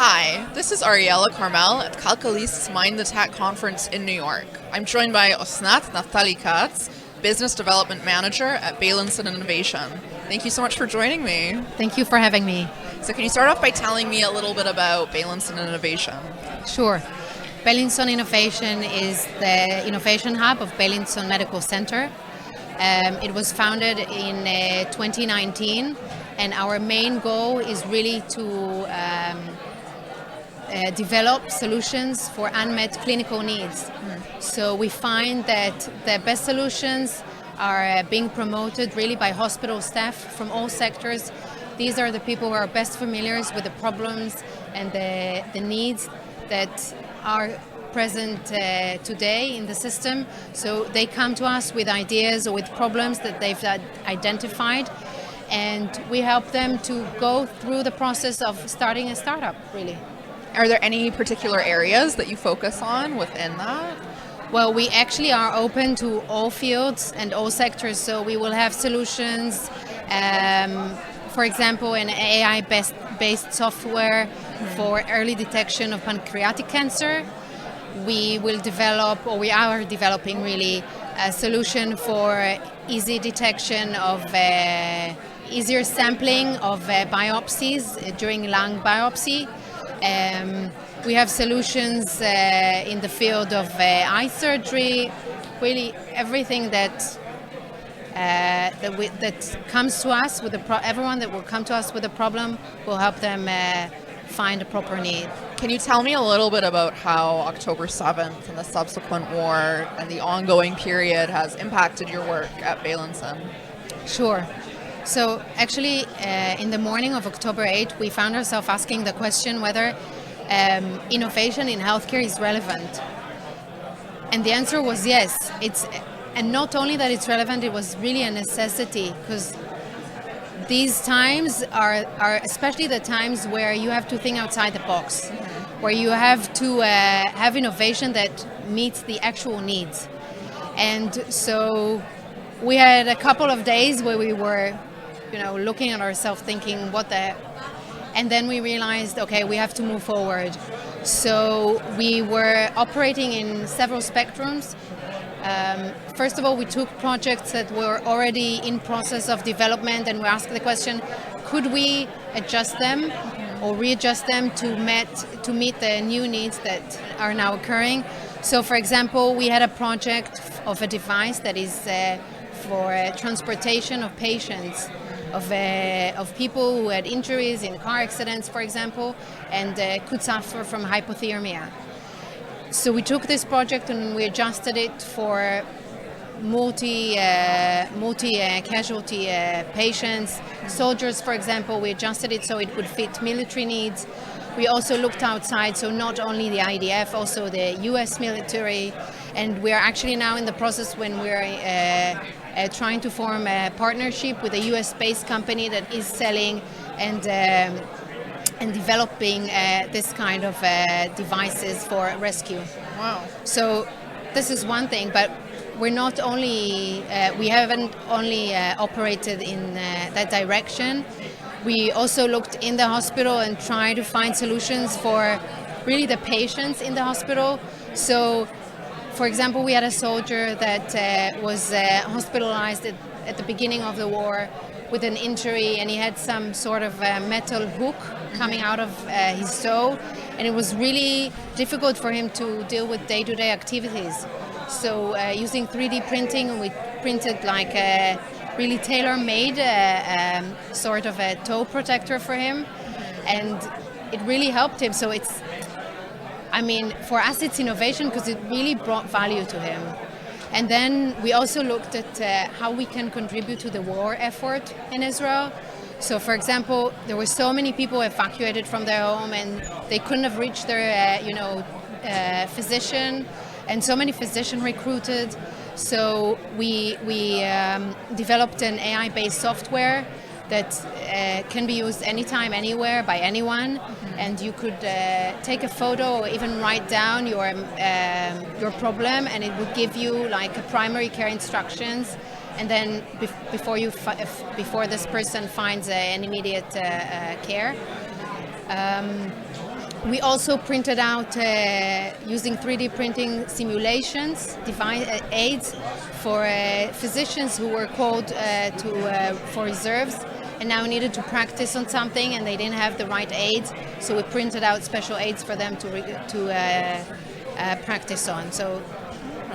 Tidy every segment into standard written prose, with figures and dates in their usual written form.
Hi, this is Ariella Carmel at Calcalist's Mind the Tech conference in New York. I'm joined by Osnat Naftali Katz, Business Development Manager at Beilinson Innovation. Thank you so much for joining me. Thank you for having me. So can you start off by telling me a little bit about Beilinson Innovation? Sure. Beilinson Innovation is the innovation hub of Beilinson Medical Center. It was founded in 2019, and our main goal is really to develop solutions for unmet clinical needs. So we find that the best solutions are being promoted really by hospital staff from all sectors. These are the people who are best familiar with the problems and the needs that are present today in the system. So they come to us with ideas or with problems that they've identified, and we help them to go through the process of starting a startup, really. Are there any particular areas that you focus on within that? Well, we actually are open to all fields and all sectors, so we will have solutions, for example, an AI-based software for early detection of pancreatic cancer. We will develop, or we are developing really, a solution for easy detection of easier sampling of biopsies during lung biopsy. We have solutions in the field of eye surgery. Really, everything that comes to us with everyone that will come to us with a problem, will help them find a proper need. Can you tell me a little bit about how October 7th and the subsequent war and the ongoing period has impacted your work at Beilinson? Sure. So actually, in the morning of October 8th, we found ourselves asking the question whether innovation in healthcare is relevant. And the answer was yes. And not only that it's relevant, it was really a necessity, because these times are especially the times where you have to think outside the box, where you have to have innovation that meets the actual needs. And so we had a couple of days where we were, looking at ourselves thinking, what the... And then we realized, okay, we have to move forward. So we were operating in several spectrums. First of all, we took projects that were already in process of development, and we asked the question, could we adjust them or readjust them to meet the new needs that are now occurring? So, for example, we had a project of a device that is for transportation of patients, of people who had injuries in car accidents, for example, and could suffer from hypothermia. So we took this project and we adjusted it for multi-casualty patients, soldiers, for example. We adjusted it so it would fit military needs. We also looked outside, so not only the IDF, also the US military. And we are actually now in the process when we're trying to form a partnership with a US-based company that is selling and developing this kind of devices for rescue. Wow. So this is one thing, but we're not only, we haven't only operated in that direction. We also looked in the hospital and tried to find solutions for really the patients in the hospital. So, for example, we had a soldier that was hospitalized at the beginning of the war with an injury, and he had some sort of metal hook coming out of his toe, and it was really difficult for him to deal with day-to-day activities. So using 3D printing, we printed like a really tailor-made sort of a toe protector for him, and it really helped him. So for us it's innovation because it really brought value to him. And then we also looked at how we can contribute to the war effort in Israel. So, for example, there were so many people evacuated from their home and they couldn't have reached their, physician, and so many physicians recruited. So we developed an AI-based software that can be used anytime, anywhere, by anyone. And you could take a photo or even write down your problem, and it would give you like a primary care instructions. And then before this person finds an immediate care. We also printed out using 3D printing simulations, aids for physicians who were called for reserves and now needed to practice on something and they didn't have the right aids. So we printed out special aids for them to practice on. So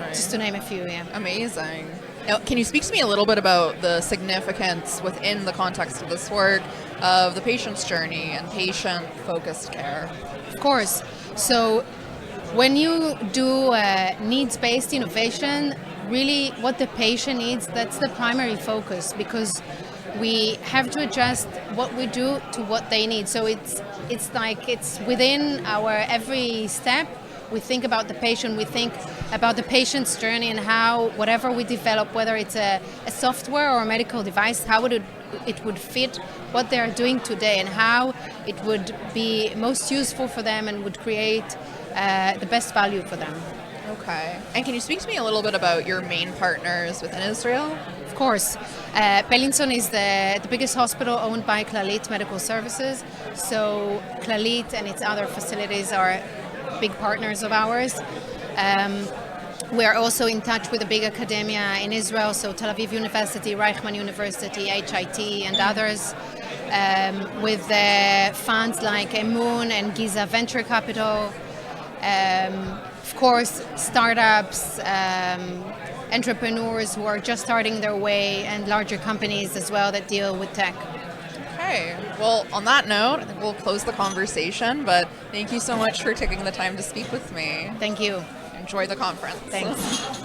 just to name a few, yeah. Amazing. Now, can you speak to me a little bit about the significance within the context of this work of the patient's journey and patient-focused care? Of course. So when you do needs-based innovation, really what the patient needs, that's the primary focus, because we have to adjust what we do to what they need. So it's within our every step. We think about the patient, we think about the patient's journey and how whatever we develop, whether it's a software or a medical device, how it would fit what they are doing today and how it would be most useful for them and would create the best value for them. Okay. And can you speak to me a little bit about your main partners within Israel? Of course. Beilinson is the biggest hospital owned by Calcalist Medical Services. So Calcalist and its other facilities are big partners of ours. We are also in touch with the big academia in Israel, so Tel Aviv University, Reichman University, HIT, and others, with funds like Emun and Giza Venture Capital. Of course, startups, entrepreneurs who are just starting their way, and larger companies as well that deal with tech. Okay. Well, on that note, I think we'll close the conversation, but thank you so much for taking the time to speak with me. Thank you. Enjoy the conference. Thanks.